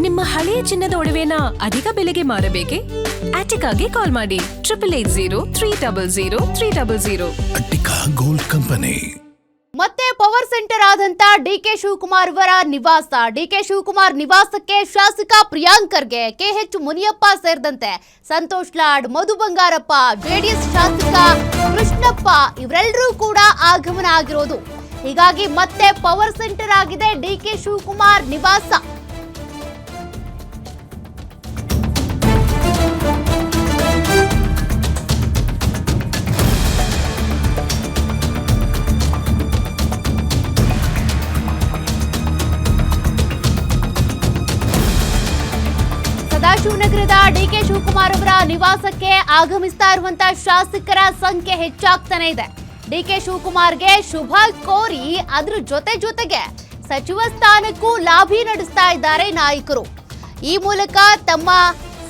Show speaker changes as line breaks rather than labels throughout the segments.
ನಿಮ್ಮ ಹಳೆಯ ಚಿನ್ನದ ಒಡವೆನ ಅಧಿಕ ಬೆಲೆಗೆ ಮಾರಬೇಕೆ? ಆಟಿಕಾಗೆ ಕಾಲ್ ಮಾಡಿ 8880
ಅಟ್ಟಿಕಾ ಗೋಲ್ಡ್ ಕಂಪನಿ.
ಮತ್ತೆ ಪವರ್ ಸೆಂಟರ್ ಆದಂತ ಡಿಕೆ ಶಿವಕುಮಾರ್ ಅವರ ನಿವಾಸ. ಡಿಕೆ ಶಿವಕುಮಾರ್ ನಿವಾಸಕ್ಕೆ ಶಾಸಕ ಪ್ರಿಯಾಂಕ್ ಖರ್ಗೆ, ಕೆಎಚ್ ಮುನಿಯಪ್ಪ ಸೇರಿದಂತೆ ಸಂತೋಷ್ ಲಾಡ್, ಮಧು ಬಂಗಾರಪ್ಪ, ಜೆಡಿಎಸ್ ಶಾಸಕ ಕೃಷ್ಣಪ್ಪ ಇವರೆಲ್ಲರೂ ಕೂಡ ಆಗಮನ ಆಗಿರೋದು. ಹೀಗಾಗಿ ಮತ್ತೆ ಪವರ್ ಸೆಂಟರ್ ಆಗಿದೆ ಡಿಕೆ ಶಿವಕುಮಾರ್ ನಿವಾಸ. ಸದಾಶಿವನಗರದ ಡಿಕೆ ಶಿವಕುಮಾರ್ ಅವರ ನಿವಾಸಕ್ಕೆ ಆಗಮಿಸ್ತಾ ಇರುವಂತಹ ಶಾಸಕರ ಸಂಖ್ಯೆ ಹೆಚ್ಚಾಗ್ತಾನೆ ಇದೆ. ಡಿಕೆ ಶಿವಕುಮಾರ್ಗೆ ಶುಭ ಕೋರಿ ಅದ್ರ ಜೊತೆಗೆ ಸಚಿವ ಸ್ಥಾನಕ್ಕೂ ಲಾಬಿ ನಡೆಸ್ತಾ ಇದ್ದಾರೆ ನಾಯಕರು. ಈ ಮೂಲಕ ತಮ್ಮ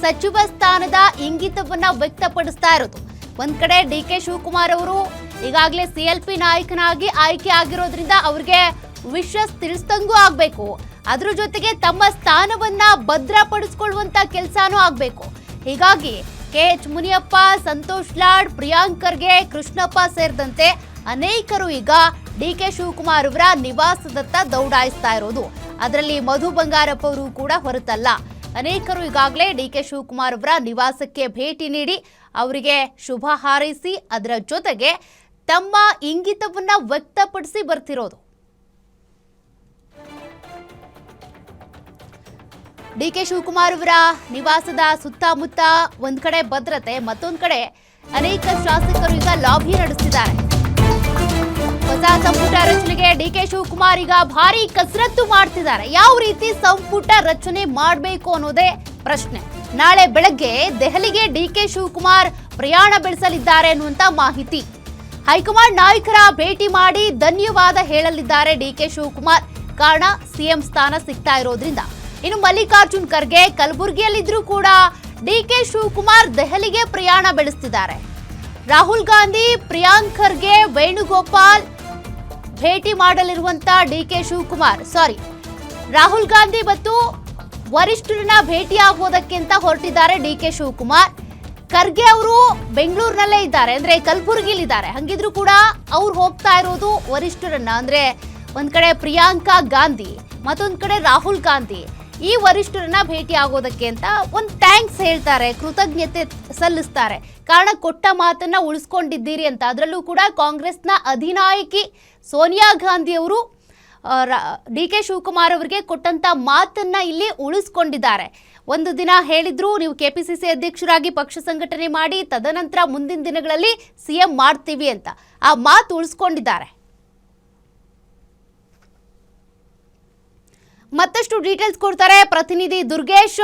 ಸಚಿವ ಸ್ಥಾನದ ಇಂಗಿತವನ್ನ ವ್ಯಕ್ತಪಡಿಸ್ತಾ ಇರೋದು. ಒಂದ್ ಕಡೆ ಡಿಕೆ ಶಿವಕುಮಾರ್ ಅವರು ಈಗಾಗಲೇ ಸಿಎಲ್ಪಿ ನಾಯಕನಾಗಿ ಆಯ್ಕೆ ಆಗಿರೋದ್ರಿಂದ ಅವ್ರಿಗೆ ವಿಷಯ ತಿಳಿಸ್ದಂಗೂ ಆಗ್ಬೇಕು, ಅದ್ರ ಜೊತೆಗೆ ತಮ್ಮ ಸ್ಥಾನವನ್ನ ಭದ್ರಪಡಿಸಿಕೊಳ್ಳುವಂತ ಕೆಲಸನೂ ಆಗ್ಬೇಕು. ಹೀಗಾಗಿ ಕೆಎಚ್ ಮುನಿಯಪ್ಪ, ಸಂತೋಷ್ ಲಾಡ್, ಪ್ರಿಯಾಂಕ್ ಖರ್ಗೆ, ಕೃಷ್ಣಪ್ಪ ಸೇರಿದಂತೆ ಅನೇಕರು ಈಗ ಡಿಕೆ ಶಿವಕುಮಾರ್ ಅವರ ನಿವಾಸದತ್ತ ದೌಡಾಯಿಸ್ತಾ ಇರೋದು. ಅದರಲ್ಲಿ ಮಧು ಬಂಗಾರಪ್ಪ ಅವರು ಕೂಡ ಹೊರತಲ್ಲ. ಅನೇಕರು ಈಗಾಗಲೇ ಡಿಕೆ ಶಿವಕುಮಾರ್ ಅವರ ನಿವಾಸಕ್ಕೆ ಭೇಟಿ ನೀಡಿ ಅವರಿಗೆ ಶುಭ ಹಾರೈಸಿ ಅದರ ಜೊತೆಗೆ ತಮ್ಮ ಇಂಗಿತವನ್ನ ವ್ಯಕ್ತಪಡಿಸಿ ಬರ್ತಿರೋದು. ಡಿಕೆ ಶಿವಕುಮಾರ್ ಅವರ ನಿವಾಸದ ಸುತ್ತಮುತ್ತ ಒಂದ್ ಕಡೆ ಭದ್ರತೆ, ಮತ್ತೊಂದ್ ಕಡೆ ಅನೇಕ ಶಾಸಕರು ಈಗ ಲಾಬಿ ನಡೆಸಿದ್ದಾರೆ. ಹೊಸ ಸಂಪುಟ ರಚನೆಗೆ ಡಿಕೆ ಶಿವಕುಮಾರ್ ಈಗ ಭಾರಿ ಕಸರತ್ತು ಮಾಡ್ತಿದ್ದಾರೆ. ಯಾವ ರೀತಿ ಸಂಪುಟ ರಚನೆ ಮಾಡಬೇಕು ಅನ್ನೋದೇ ಪ್ರಶ್ನೆ. ನಾಳೆ ಬೆಳಗ್ಗೆ ದೆಹಲಿಗೆ ಡಿಕೆ ಶಿವಕುಮಾರ್ ಪ್ರಯಾಣ ಬೆಳೆಸಲಿದ್ದಾರೆ ಅನ್ನುವಂತ ಮಾಹಿತಿ. ಹೈಕಮಾಂಡ್ ನಾಯಕರ ಭೇಟಿ ಮಾಡಿ ಧನ್ಯವಾದ ಹೇಳಲಿದ್ದಾರೆ ಡಿಕೆ ಶಿವಕುಮಾರ್. ಕಾರಣ ಸಿಎಂ ಸ್ಥಾನ ಸಿಗ್ತಾ ಇರೋದ್ರಿಂದ. ಇನ್ನು ಮಲ್ಲಿಕಾರ್ಜುನ್ ಖರ್ಗೆ ಕಲಬುರಗಿಯಲ್ಲಿದ್ರೂ ಕೂಡ ಡಿಕೆ ಶಿವಕುಮಾರ್ ದೆಹಲಿಗೆ ಪ್ರಯಾಣ ಬೆಳೆಸ್ತಿದ್ದಾರೆ. ರಾಹುಲ್ ಗಾಂಧಿ, ಪ್ರಿಯಾಂಕ್ ಖರ್ಗೆ, ವೇಣುಗೋಪಾಲ್ ಭೇಟಿ ಮಾಡಲಿರುವಂತ ಡಿಕೆ ಶಿವಕುಮಾರ್ ರಾಹುಲ್ ಗಾಂಧಿ ಮತ್ತು ವರಿಷ್ಠರನ್ನ ಭೇಟಿ ಆಗೋದಕ್ಕೆ ಅಂತ ಹೊರಟಿದ್ದಾರೆ ಡಿಕೆ ಶಿವಕುಮಾರ್. ಖರ್ಗೆ ಅವರು ಬೆಂಗಳೂರಿನಲ್ಲೇ ಇದ್ದಾರೆ, ಅಂದ್ರೆ ಕಲಬುರಗಿಲಿದ್ದಾರೆ. ಹಂಗಿದ್ರು ಕೂಡ ಅವ್ರು ಹೋಗ್ತಾ ಇರೋದು ವರಿಷ್ಠರನ್ನ, ಅಂದ್ರೆ ಒಂದ್ ಕಡೆ ಪ್ರಿಯಾಂಕಾ ಗಾಂಧಿ, ಮತ್ತೊಂದ್ ಕಡೆ ರಾಹುಲ್ ಗಾಂಧಿ, ಈ ವರಿಷ್ಠರನ್ನ ಭೇಟಿ ಆಗೋದಕ್ಕೆ ಅಂತ ಒಂದು ಥ್ಯಾಂಕ್ಸ್ ಹೇಳ್ತಾರೆ, ಕೃತಜ್ಞತೆ ಸಲ್ಲಿಸ್ತಾರೆ. ಕಾರಣ ಕೊಟ್ಟ ಮಾತನ್ನ ಉಳಿಸ್ಕೊಂಡಿದ್ದೀರಿ ಅಂತ. ಅದರಲ್ಲೂ ಕೂಡ ಕಾಂಗ್ರೆಸ್ನ ಅಧಿನಾಯಕಿ ಸೋನಿಯಾ ಗಾಂಧಿ ಅವರು ಡಿಕೆ ಶಿವಕುಮಾರ್ ಅವರಿಗೆ ಕೊಟ್ಟಂತ ಮಾತನ್ನ ಇಲ್ಲಿ ಉಳಿಸ್ಕೊಂಡಿದ್ದಾರೆ. ಒಂದು ದಿನ ಹೇಳಿದ್ರು, ನೀವು ಕೆಪಿಸಿಸಿ ಅಧ್ಯಕ್ಷರಾಗಿ ಪಕ್ಷ ಸಂಘಟನೆ ಮಾಡಿ ತದನಂತರ ಮುಂದಿನ ದಿನಗಳಲ್ಲಿ ಸಿಎಂ ಮಾಡ್ತೀವಿ ಅಂತ. ಆ ಮಾತು ಉಳಿಸ್ಕೊಂಡಿದ್ದಾರೆ. ಮತ್ತಷ್ಟು ಡೀಟೇಲ್ಸ್ ಕೊಡ್ತಾರೆ ಪ್ರತಿನಿಧಿ ದುರ್ಗೇಶ್.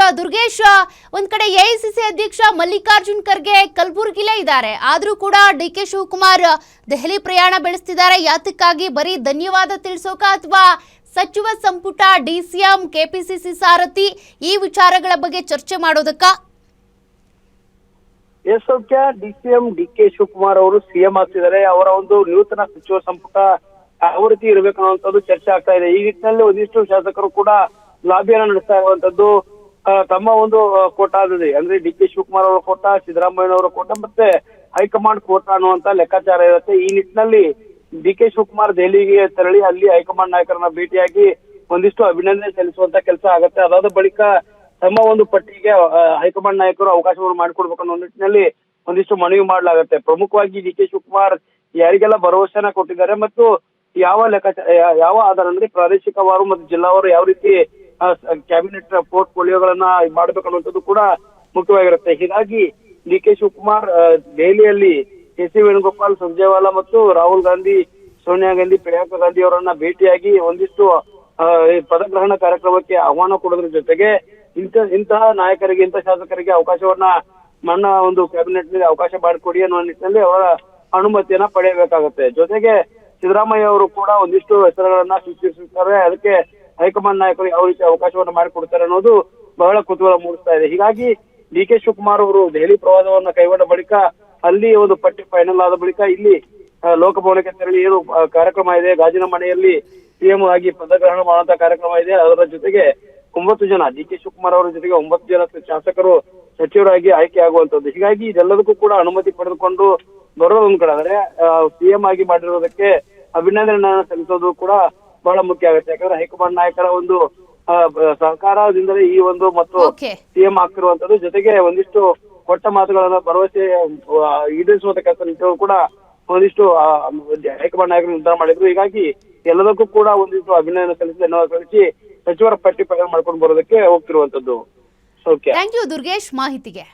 ಒಂದ್ ಕಡೆ ಎಐಸಿಸಿ ಅಧ್ಯಕ್ಷ ಮಲ್ಲಿಕಾರ್ಜುನ್ ಖರ್ಗೆ ಕಲಬುರಗಿಲೇ ಇದ್ದಾರೆ, ಆದ್ರೂ ಕೂಡ ಡಿಕೆ ಶಿವಕುಮಾರ್ ದೆಹಲಿ ಪ್ರಯಾಣ ಬೆಳೆಸ್ತಿದ್ದಾರೆ. ಯಾತಕ್ಕಾಗಿ? ಬರೀ ಧನ್ಯವಾದ ತಿಳಿಸೋಕ ಅಥವಾ ಸಚಿವ ಸಂಪುಟ, ಡಿಸಿಎಂ, ಕೆಪಿಸಿಸಿ ಸಾರಥಿ ಈ ವಿಚಾರಗಳ ಬಗ್ಗೆ ಚರ್ಚೆ ಮಾಡೋದಕ್ಕ?
ಡಿಸಿಎಂ ಡಿಕೆ ಶಿವಕುಮಾರ್ ಅವರು ಸಿಎಂ ಆಗ್ತಿದ್ದಾರೆ. ಅವರ ಒಂದು ನೂತನ ಸಚಿವ ಸಂಪುಟ ಯಾವ ರೀತಿ ಇರಬೇಕು ಅನ್ನುವಂಥದ್ದು ಚರ್ಚೆ ಆಗ್ತಾ ಇದೆ. ಈ ನಿಟ್ಟಿನಲ್ಲಿ ಒಂದಿಷ್ಟು ಶಾಸಕರು ಕೂಡ ಲಾಬಿಯನ್ನ ನಡೆಸ್ತಾ ಇರುವಂತದ್ದು. ತಮ್ಮ ಒಂದು ಕೋಟಾದಿದೆ, ಅಂದ್ರೆ ಡಿಕೆ ಶಿವಕುಮಾರ್ ಅವರ ಕೋಟ, ಸಿದ್ದರಾಮಯ್ಯ ಅವರ ಕೋಟ, ಮತ್ತೆ ಹೈಕಮಾಂಡ್ ಕೋಟ ಅನ್ನುವಂತ ಲೆಕ್ಕಾಚಾರ ಇರುತ್ತೆ. ಈ ನಿಟ್ಟಿನಲ್ಲಿ ಡಿಕೆ ಶಿವಕುಮಾರ್ ದೆಹಲಿಗೆ ತೆರಳಿ ಅಲ್ಲಿ ಹೈಕಮಾಂಡ್ ನಾಯಕರನ್ನ ಭೇಟಿಯಾಗಿ ಒಂದಿಷ್ಟು ಅಭಿನಂದನೆ ಸಲ್ಲಿಸುವಂತ ಕೆಲಸ ಆಗುತ್ತೆ. ಅದಾದ ಬಳಿಕ ತಮ್ಮ ಒಂದು ಪಟ್ಟಿಗೆ ಹೈಕಮಾಂಡ್ ನಾಯಕರು ಅವಕಾಶವನ್ನು ಮಾಡಿಕೊಡ್ಬೇಕು ಅನ್ನೋ ನಿಟ್ಟಿನಲ್ಲಿ ಒಂದಿಷ್ಟು ಮನವಿ ಮಾಡಲಾಗುತ್ತೆ. ಪ್ರಮುಖವಾಗಿ ಡಿಕೆ ಶಿವಕುಮಾರ್ ಯಾರಿಗೆಲ್ಲ ಭರವಸೆನ ಕೊಟ್ಟಿದ್ದಾರೆ ಮತ್ತು ಯಾವ ಯಾವ ಆಧಾರ ಅಂದ್ರೆ ಪ್ರಾದೇಶಿಕವಾರು ಮತ್ತು ಜಿಲ್ಲಾವಾರು ಯಾವ ರೀತಿ ಕ್ಯಾಬಿನೆಟ್ ಪೋರ್ಟ್ಫೋಲಿಯೋಗಳನ್ನ ಮಾಡ್ಬೇಕನ್ನುವಂಥದ್ದು ಕೂಡ ಮುಖ್ಯವಾಗಿರುತ್ತೆ. ಹೀಗಾಗಿ ಡಿಕೆ ಶಿವಕುಮಾರ್ ದೆಹಲಿಯಲ್ಲಿ ಕೆ.ಸಿ. ವೇಣುಗೋಪಾಲ್, ಸುರ್ಜೇವಾಲಾ ಮತ್ತು ರಾಹುಲ್ ಗಾಂಧಿ, ಸೋನಿಯಾ ಗಾಂಧಿ, ಪ್ರಿಯಾಂಕಾ ಗಾಂಧಿ ಅವರನ್ನ ಭೇಟಿಯಾಗಿ ಒಂದಿಷ್ಟು ಪದಗ್ರಹಣ ಕಾರ್ಯಕ್ರಮಕ್ಕೆ ಆಹ್ವಾನ ಕೊಡೋದ್ರ ಜೊತೆಗೆ ಇಂತಹ ನಾಯಕರಿಗೆ, ಇಂತಹ ಶಾಸಕರಿಗೆ ಅವಕಾಶವನ್ನ ನನ್ನ ಒಂದು ಕ್ಯಾಬಿನೆಟ್ ನಲ್ಲಿ ಅವಕಾಶ ಮಾಡಿಕೊಡಿ ಅನ್ನೋ ನಿಟ್ಟಿನಲ್ಲಿ ಅವರ ಅನುಮತಿಯನ್ನ ಪಡೆಯಬೇಕಾಗುತ್ತೆ. ಜೊತೆಗೆ ಸಿದ್ದರಾಮಯ್ಯ ಅವರು ಕೂಡ ಒಂದಿಷ್ಟು ಹೆಸರುಗಳನ್ನ ಸೂಚಿಸುತ್ತಾರೆ. ಅದಕ್ಕೆ ಹೈಕಮಾಂಡ್ ನಾಯಕರು ಯಾವ ರೀತಿ ಅವಕಾಶವನ್ನ ಮಾಡಿಕೊಡ್ತಾರೆ ಅನ್ನೋದು ಬಹಳ ಕುತೂಹಲ ಮೂಡಿಸ್ತಾ ಇದೆ. ಹೀಗಾಗಿ ಡಿ.ಕೆ. ಶಿವಕುಮಾರ್ ಅವರು ದೆಹಲಿ ಪ್ರವಾಸವನ್ನ ಕೈಗೊಂಡ ಬಳಿಕ ಅಲ್ಲಿ ಒಂದು ಪಟ್ಟಿ ಫೈನಲ್ ಆದ ಬಳಿಕ ಇಲ್ಲಿ ಲೋಕಭವನಕ್ಕೆ ತೆರಳಿ ಏನು ಕಾರ್ಯಕ್ರಮ ಇದೆ, ಗಾಜಿನ ಮನೆಯಲ್ಲಿ ಸಿಎಂ ಆಗಿ ಪದಗ್ರಹಣ ಮಾಡುವಂತ ಕಾರ್ಯಕ್ರಮ ಇದೆ. ಅದರ ಜೊತೆಗೆ 9 ಜನ ಡಿ.ಕೆ. ಶಿವಕುಮಾರ್ ಅವರ ಜೊತೆಗೆ 9 ಜನ ಶಾಸಕರು ಸಚಿವರಾಗಿ ಆಯ್ಕೆ ಆಗುವಂತದ್ದು. ಹೀಗಾಗಿ ಇದೆಲ್ಲದಕ್ಕೂ ಕೂಡ ಅನುಮತಿ ಪಡೆದುಕೊಂಡು ಬರೋದೊಂದ್ ಕಡೆ ಆದ್ರೆ ಸಿಎಂ ಆಗಿ ಮಾಡಿರೋದಕ್ಕೆ ಅಭಿನಂದನೆ ಸಲ್ಲಿಸೋದು ಕೂಡ ಬಹಳ ಮುಖ್ಯ ಆಗುತ್ತೆ. ಯಾಕಂದ್ರೆ ಹೈಕಮಾಂಡ್ ನಾಯಕರ ಒಂದು ಸಹಕಾರದಿಂದಲೇ ಈ ಒಂದು ಮತ್ತು ಸಿಎಂ ಆಗ್ತಿರುವಂತದ್ದು. ಜೊತೆಗೆ ಒಂದಿಷ್ಟು ಕೊಟ್ಟ ಮಾತುಗಳನ್ನ ಭರವಸೆ ಈಡೇರಿಸುವಂತ ಕೆಲಸ ನಿಂತವರು ಕೂಡ ಒಂದಿಷ್ಟು ಹೈಕಮಾಂಡ್ ನಾಯಕರು ನಿರ್ಧಾರ ಮಾಡಿದ್ರು. ಹೀಗಾಗಿ ಎಲ್ಲದಕ್ಕೂ ಕೂಡ ಒಂದಿಷ್ಟು ಅಭಿನಂದನೆ ಸಲ್ಲಿಸಿ ಧನ್ಯವಾದ ಸಲ್ಲಿಸಿ ಸಚಿವರ ಪಟ್ಟಿ ಪ್ರಕರಣ ಮಾಡ್ಕೊಂಡು ಬರೋದಕ್ಕೆ ಹೋಗ್ತಿರುವಂತದ್ದು.
ಥ್ಯಾಂಕ್ ಯು ದುರ್ಗೇಶ್ ಮಾಹಿತಿಗೆ.